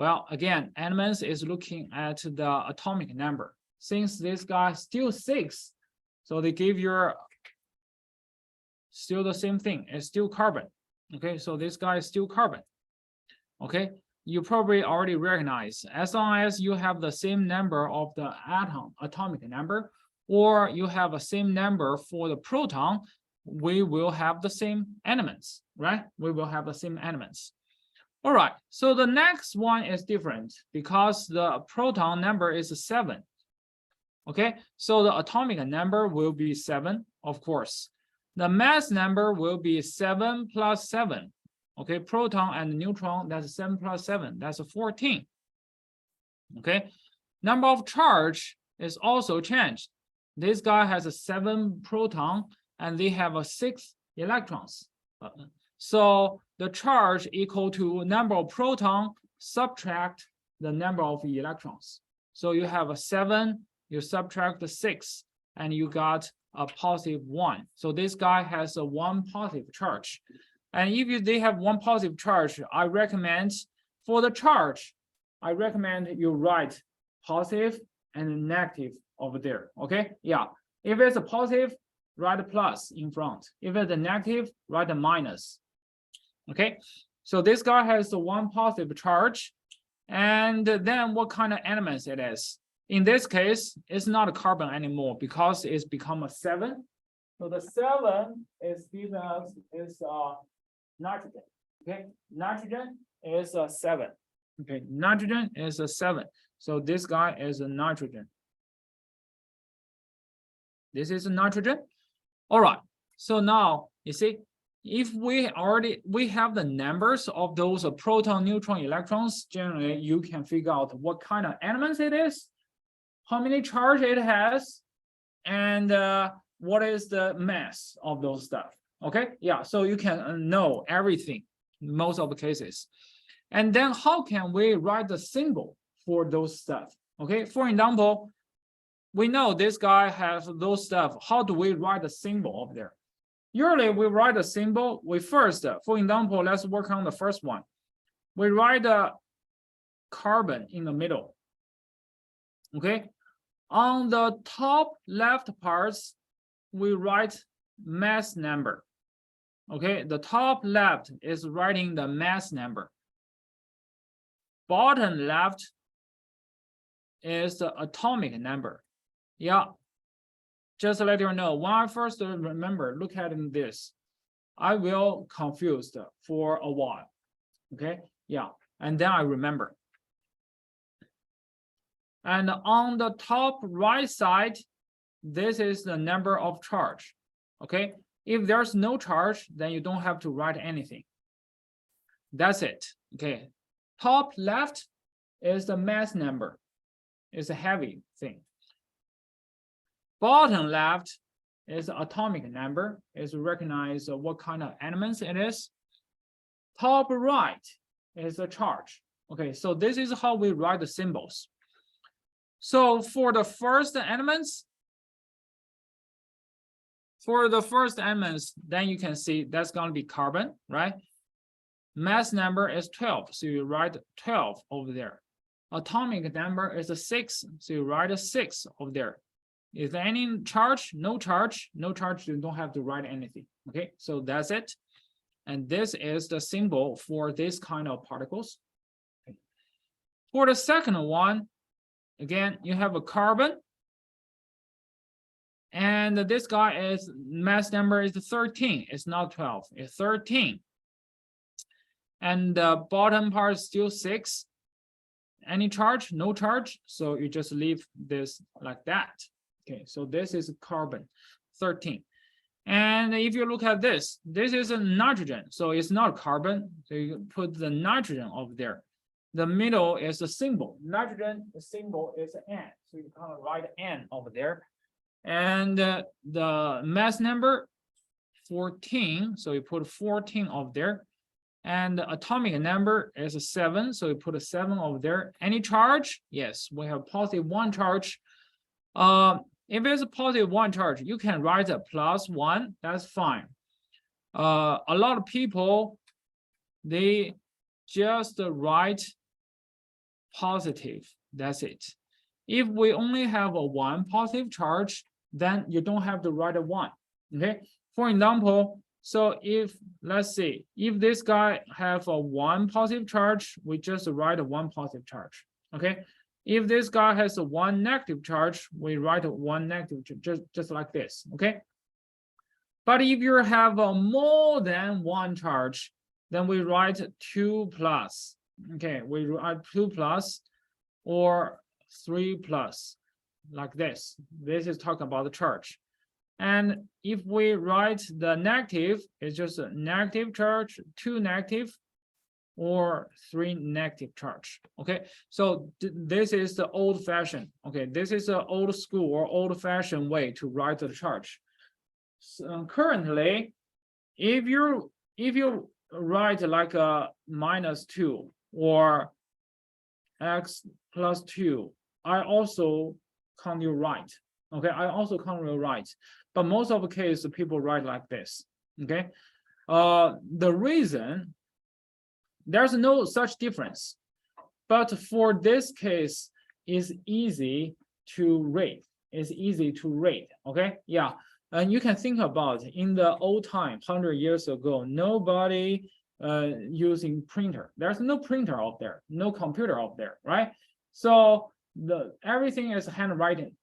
Speaker 1: Well, again, elements is looking at the atomic number. Since this guy is still 6, so they give you still the same thing. It's still carbon. Okay, so this guy is still carbon. Okay, you probably already recognize as long as you have the same number of the atomic number, or you have a same number for the proton, we will have the same elements, right? We will have the same elements. All right, so the next one is different because the proton number is 7. Okay, so the atomic number will be 7, of course. The mass number will be 7 plus 7. Okay, proton and neutron, that's 7 plus 7, that's 14. Okay, number of charge is also changed. This guy has a 7 proton and they have a 6 electrons. So the charge equal to number of proton subtract the number of electrons. So you have a 7, you subtract the 6, and you got a positive 1. So this guy has a 1 positive charge. And if they have 1 positive charge, I recommend for the charge, I recommend you write positive and negative over there. Okay, yeah. If it's a positive, write a plus in front. If it's a negative, write a minus. Okay, so this guy has a 1 positive charge. And then what kind of elements it is? In this case, it's not a carbon anymore because it's become a 7. So the 7 is given us is nitrogen. Okay, nitrogen is a 7. Okay, nitrogen is a 7. So this guy is a nitrogen. This is a nitrogen. All right. So now you see, if we have the numbers of those proton, neutron, electrons, generally you can figure out what kind of elements it is, how many charge it has, and what is the mass of those stuff. Okay, yeah, so you can know everything, most of the cases. And then how can we write the symbol for those stuff? Okay, for example, we know this guy has those stuff. How do we write the symbol of there? Usually we write a symbol. We first, for example, let's work on the first one. We write the carbon in the middle. Okay, on the top left parts, we write mass number. Okay, the top left is writing the mass number. Bottom left is the atomic number. Yeah, just to let you know, when I first remember, look at this, I will confused for a while. Okay, yeah, and then I remember. And on the top right side, this is the number of charge. Okay, if there's no charge, then you don't have to write anything. That's it. Okay, top left is the mass number. It's a heavy thing. Bottom left is the atomic number. Is recognize what kind of elements it is. Top right is the charge. Okay, so this is how we write the symbols. So for the first elements, then you can see that's going to be carbon, right? Mass number is 12, so you write 12 over there. Atomic number is a 6, so you write a 6 over there. Is there any charge? No charge. No charge, you don't have to write anything. Okay, so that's it. And this is the symbol for this kind of particles. Okay. For the second one, again, you have a carbon. And this guy is mass number is 13. It's not 12, it's 13. And the bottom part is still 6. Any charge? No charge. So you just leave this like that. Okay, so this is carbon 13. And if you look at this, this is a nitrogen. So it's not carbon. So you put the nitrogen over there. The middle is the symbol. Nitrogen, the symbol is N. So you kind of write N over there. And the mass number 14. So you put 14 over there. And the atomic number is 7. So you put a 7 over there. Any charge? Yes, we have positive 1 charge. If it's a positive 1 charge, you can write a +1. That's fine. A lot of people, they just write positive. That's it. If we only have a one positive charge, then you don't have to write a one. Okay. For example, so if let's say if this guy have a one positive charge, we just write a one positive charge. Okay. If this guy has a one negative charge, we write a one negative, just like this. Okay. But if you have a more than one charge, then we write 2 plus. Okay, we write 2 plus or 3 plus, like this. This is talking about the charge. And if we write the negative, it's just a negative charge, 2 negative, or 3 negative charge. Okay, so this is the old fashioned. Okay, this is an old school or old fashioned way to write the charge. So currently, if you write like a -2 or x plus 2, I also count you right. Okay, I also count you right. But most of the case, people write like this. Okay, the reason there's no such difference, but for this case, it's easy to read. It's easy to read. Okay, yeah. And you can think about in the old time, 100 years ago, nobody using printer. There's no printer out there, no computer out there, right? So everything is handwritten,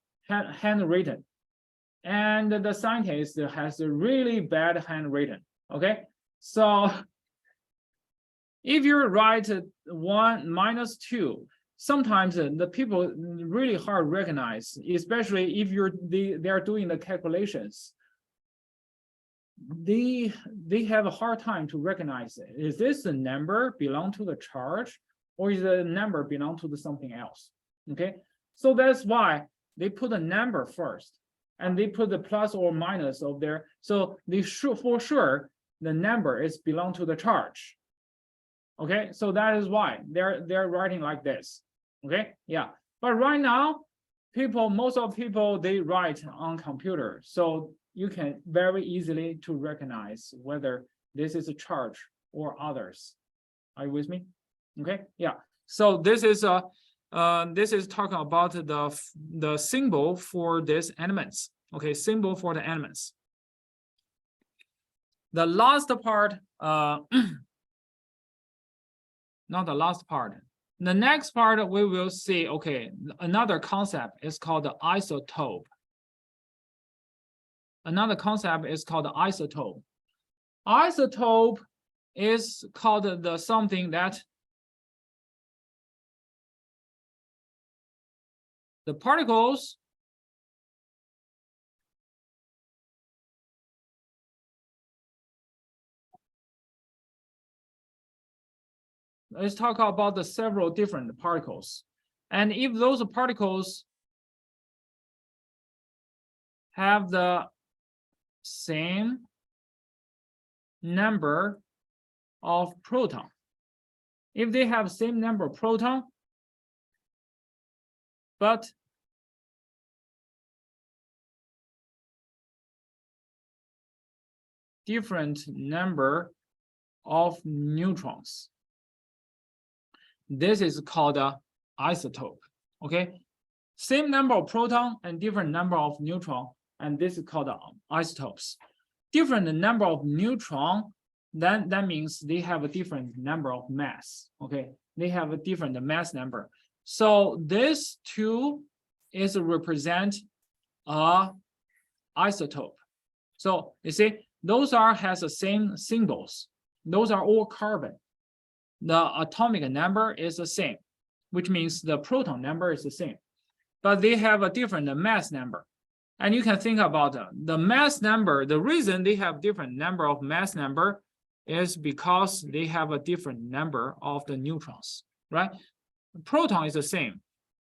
Speaker 1: and the scientist has a really bad handwritten. Okay, so if you write 1 minus 2, sometimes the people really hard recognize, especially if they are doing the calculations. They have a hard time to recognize it. Is this the number belong to the charge, or is the number belong to the something else? Okay, so that's why they put a number first, and they put the plus or minus of there. So they should for sure the number is belong to the charge. Okay, so that is why they're writing like this. Okay, yeah, but right now most of people they write on computer, so you can very easily to recognize whether this is a charge or others. Are you with me? Okay, yeah. So this is talking about the symbol for these elements. Okay, symbol for the elements. The last part, not the last part. The next part we will see, okay, another concept is called the isotope. Another concept is called the isotope. Isotope is called the something that the particles let's talk about the several different particles. And if those particles have the same number of proton, if they have same number of proton, but different number of neutrons, this is called an isotope. Okay, same number of proton and different number of neutron, and this is called isotopes. Different number of neutron, then that means they have a different number of mass. Okay, they have a different mass number. So this two is represent a isotope. So you see, those has the same symbols. Those are all carbon. The atomic number is the same, which means the proton number is the same, but they have a different mass number. And you can think about the mass number. The reason they have different number of mass number is because they have a different number of the neutrons, right? The proton is the same,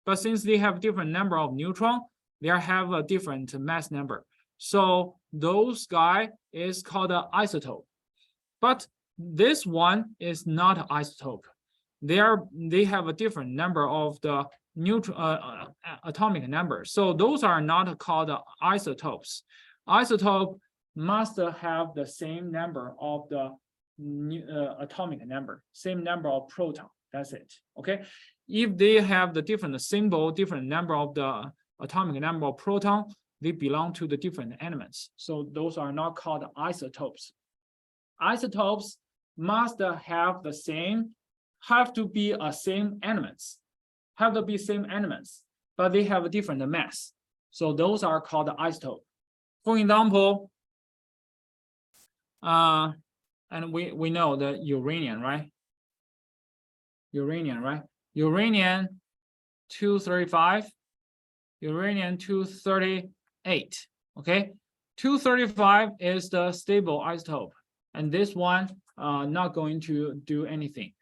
Speaker 1: but since they have different number of neutron, they have a different mass number. So those guy is called an isotope. But this one is not an isotope. They have a different number of the atomic number. So those are not called isotopes. Isotope must have the same number of the atomic number, same number of proton. That's it. Okay. If they have the different symbol, different number of the atomic number of proton, they belong to the different elements. So those are not called isotopes. Isotopes must have the same, have to be a same elements, but they have a different mass. So those are called isotope. For example, and we know the uranium, right? Uranium 235, uranium 238. Okay, 235 is the stable isotope, and this one not going to do anything.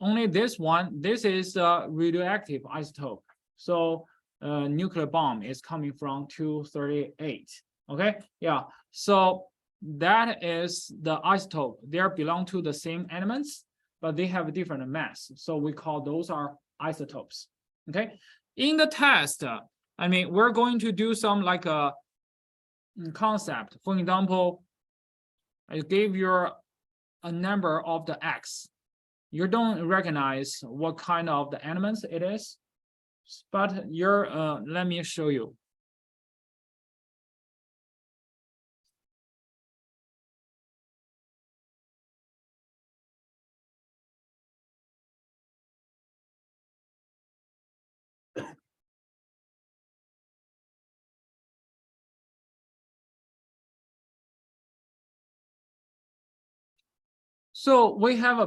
Speaker 1: Only this one, this is a radioactive isotope. So nuclear bomb is coming from 238. Okay, yeah. So that is the isotope. They belong to the same elements, but they have a different mass. So we call those are isotopes. Okay. In the test, I mean, we're going to do some like a concept. For example, I gave you a number of the X. You don't recognize what kind of the elements it is, but you're, let me show you. So we have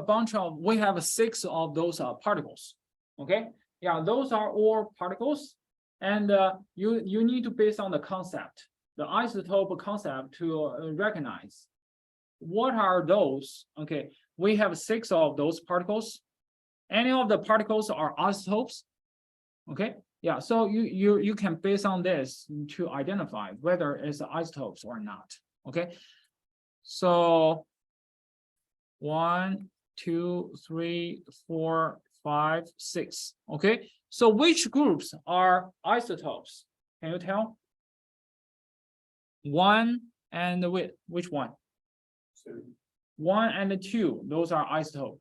Speaker 1: we have 6 of those particles. Okay, yeah, those are all particles, and you need to base on the concept, the isotope concept, to recognize what are those. Okay, we have 6 of those particles. Any of the particles are isotopes. Okay, yeah, so you can base on this to identify whether it's isotopes or not. Okay, so 1, 2, 3, 4, 5, 6. Okay, so which groups are isotopes? Can you tell? 1 and which one? 2. 1 and 2, those are isotope.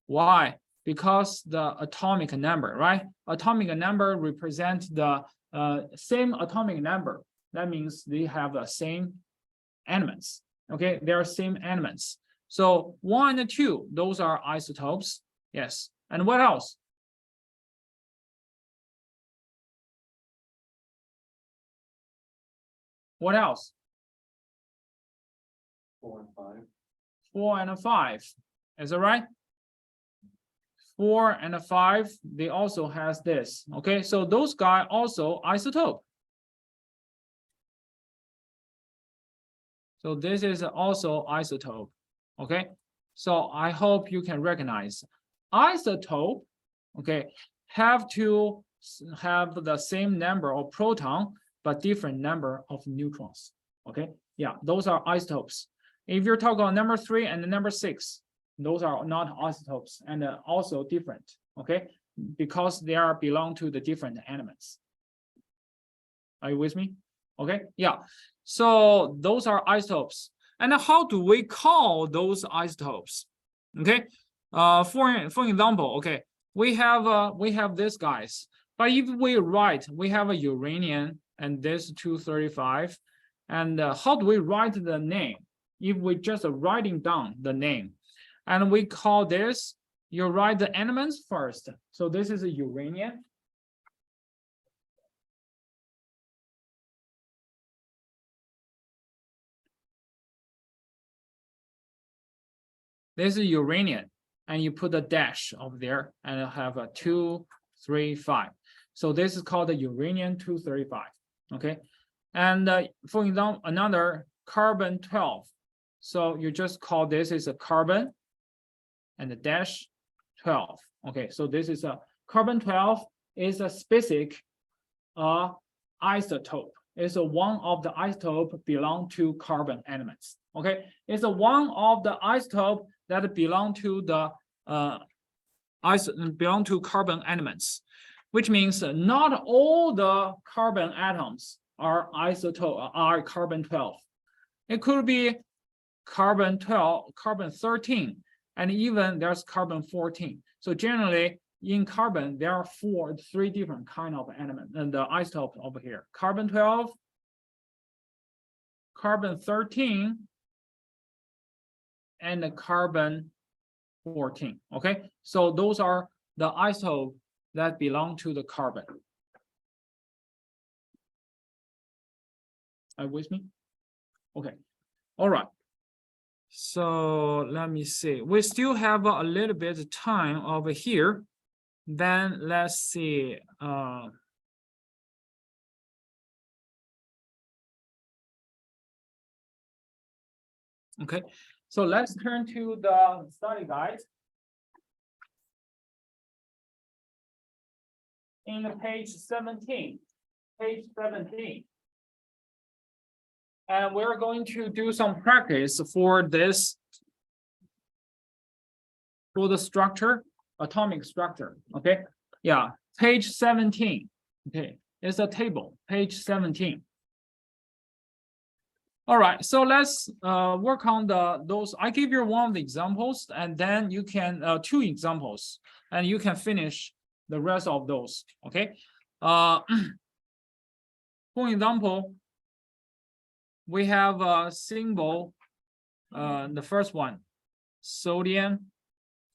Speaker 1: Why? Because the atomic number, right? Atomic number represent the same atomic number. That means they have the same elements. Okay, they are same elements. So 1 and 2, those are isotopes. Yes. And what else? What else? 4 and 5. 4 and 5. Is that right? 4 and 5, they also has this. Okay, so those guys also isotope. So this is also isotope. Okay, so I hope you can recognize isotope. Okay, have to have the same number of proton but different number of neutrons. Okay, yeah, those are isotopes. If you're talking about number 3 and number 6, those are not isotopes and also different. Okay, because they are belong to the different elements. Are you with me? Okay, yeah. So those are isotopes. And how do we call those isotopes? Okay, for example, okay, we have these guys, but if we write, we have a uranium and this 235, and how do we write the name? If we just writing down the name, and we call this, you write the elements first. So this is a uranium. This is uranium, and you put a dash over there and have a 235. So this is called the uranium 235. Okay, and for example, another carbon 12. So you just call this is a carbon and the dash 12. Okay, so this is a carbon 12 is a specific isotope. It's one of the isotope belong to carbon elements. Okay, it's one of the isotope that belong to the belong to carbon elements, which means not all the carbon atoms are isotope are carbon 12. It could be carbon 12, carbon 13, and even there's carbon 14. So generally in carbon, there are three different kind of element and the isotope over here, carbon 12, carbon 13, and the carbon 14. Okay, so those are the isotope that belong to the carbon. Are you with me? Okay, all right. So let me see. We still have a little bit of time over here. Then let's see. Okay, so let's turn to the study guide. In page 17, page 17. And we're going to do some practice for this, for the structure, atomic structure, okay? Yeah, page 17, okay, it's a table, page 17. All right, so let's work on those. I give you one of the examples, and then you can, two examples, and you can finish the rest of those, okay? For example, we have a symbol, the first one, sodium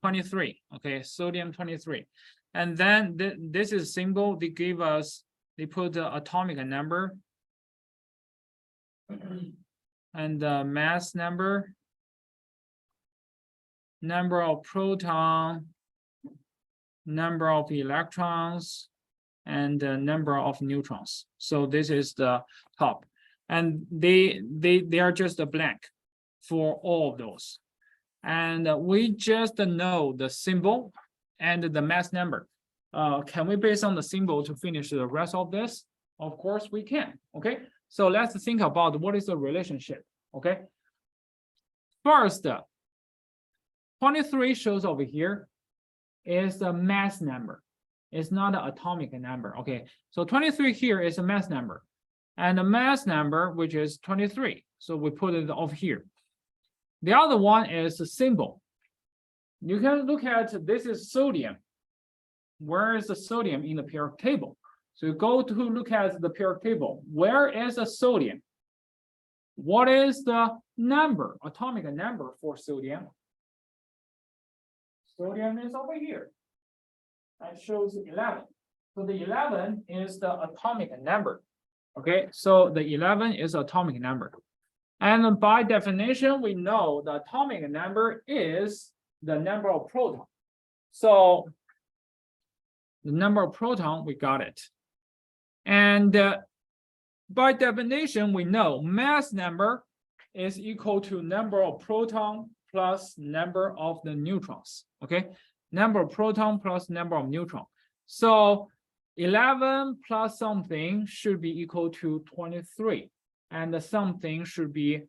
Speaker 1: 23, okay, sodium 23. And then this is symbol, they give us, they put the atomic number and the mass number, number of proton, number of electrons, and the number of neutrons. So this is the top. And they are just a blank for all of those. And we just know the symbol and the mass number. Can we base on the symbol to finish the rest of this? Of course we can, okay? So let's think about what is the relationship, okay? First, 23 shows over here is the mass number. It's not an atomic number, okay? So 23 here is a mass number. And the mass number, which is 23. So we put it over here. The other one is a symbol. You can look at, this is sodium. Where is the sodium in the periodic table? So you go to look at the periodic table. Where is the sodium? What is the number, atomic number for sodium? Sodium is over here. That shows 11. So the 11 is the atomic number. Okay, so the 11 is atomic number. And by definition, we know the atomic number is the number of proton. So the number of proton, we got it. And by definition, we know mass number is equal to number of proton plus number of the neutrons. Okay, number of proton plus number of neutron. So 11 plus something should be equal to 23, and the something should be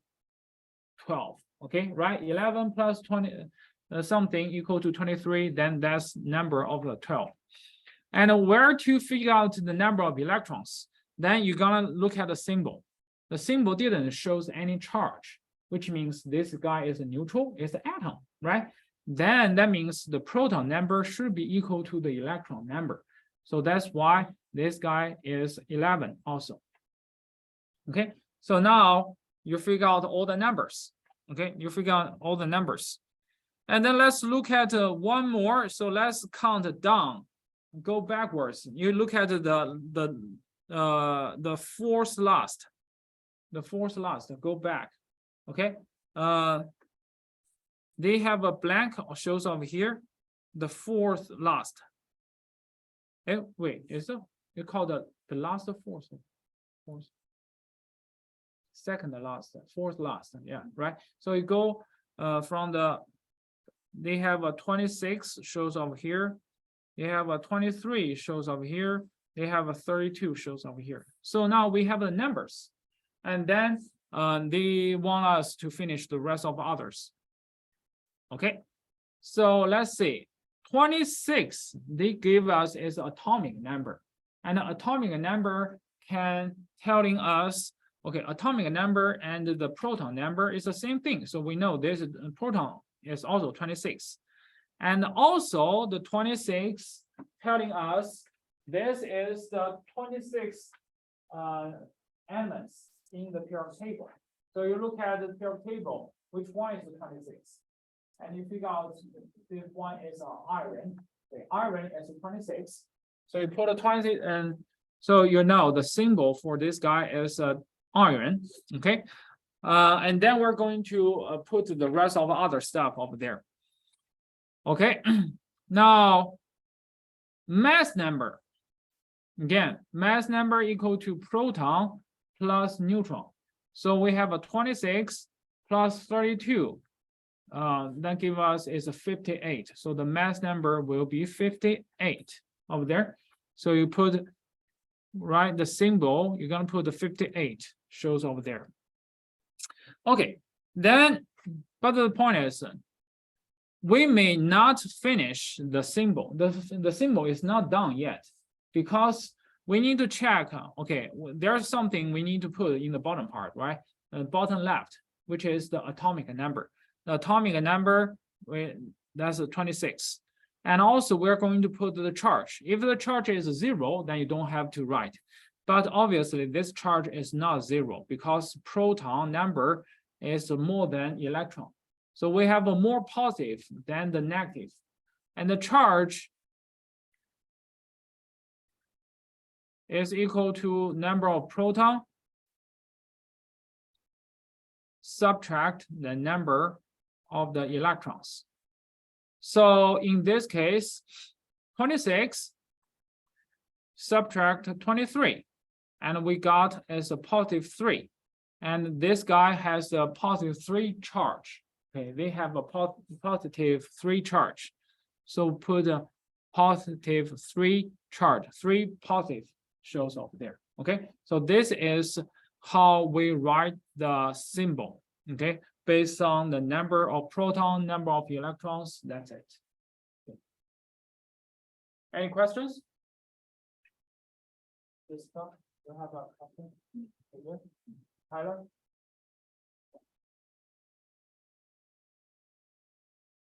Speaker 1: 12. Okay, right? 11 plus 20 something equal to 23, then that's number of the 12. And where to figure out the number of electrons? Then you're gonna look at the symbol. The symbol didn't show any charge, which means this guy is a neutral, is an atom, right? Then that means the proton number should be equal to the electron number. So that's why this guy is 11 also. Okay, so now you figure out all the numbers. Okay, you figure out all the numbers. And then let's look at one more. So let's count down, go backwards. You look at the fourth last. The fourth last, go back. Okay. They have a blank shows over here. The fourth last. Hey, wait, is it? You call the last fourth? Fourth. Second last, fourth last, yeah, right. So you go from the, they have a 26 shows over here. They have a 23 shows over here. They have a 32 shows over here. So now we have the numbers, and then they want us to finish the rest of others. Okay, so let's see. 26 they give us is atomic number, and the atomic number can telling us, okay, atomic number and the proton number is the same thing. So we know there's a proton is also 26. And also the 26 telling us this is the 26 elements in the periodic table. So you look at the periodic table, which one is the 26? And you figure out this one is iron. The iron is 26. So you put a 20 and so you know the symbol for this guy is iron. Okay. And then we're going to put the rest of the other stuff over there. Okay. Now, mass number. Again, mass number equal to proton plus neutron. So we have a 26 plus 32. That give us is a 58. So the mass number will be 58 over there. So you put right the symbol, you're gonna put the 58 shows over there. Okay, then but the point is we may not finish the symbol. The symbol is not done yet because we need to check. Okay, there's something we need to put in the bottom part, right? Bottom left, which is the atomic number. The atomic number, that's a 26. And also we're going to put the charge. If the charge is 0, then you don't have to write. But obviously this charge is not 0 because proton number is more than electron. So we have a more positive than the negative. And the charge is equal to number of proton subtract the number of the electrons. So in this case, 26 subtract 23, and we got as a positive 3. And this guy has a positive 3 charge. Okay, they have a positive 3 charge. So put a positive 3 charge, 3 positive shows up there. Okay, so this is how we write the symbol. Okay, based on the number of proton, number of electrons. That's it. Okay. Any questions? This stuff, you have a question? Okay. Tyler?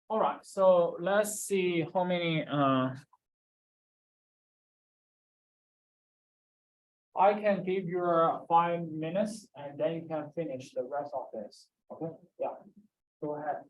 Speaker 1: All right, so let's see how many I can give you 5 minutes and then you can finish the rest of this. Okay, yeah, go ahead.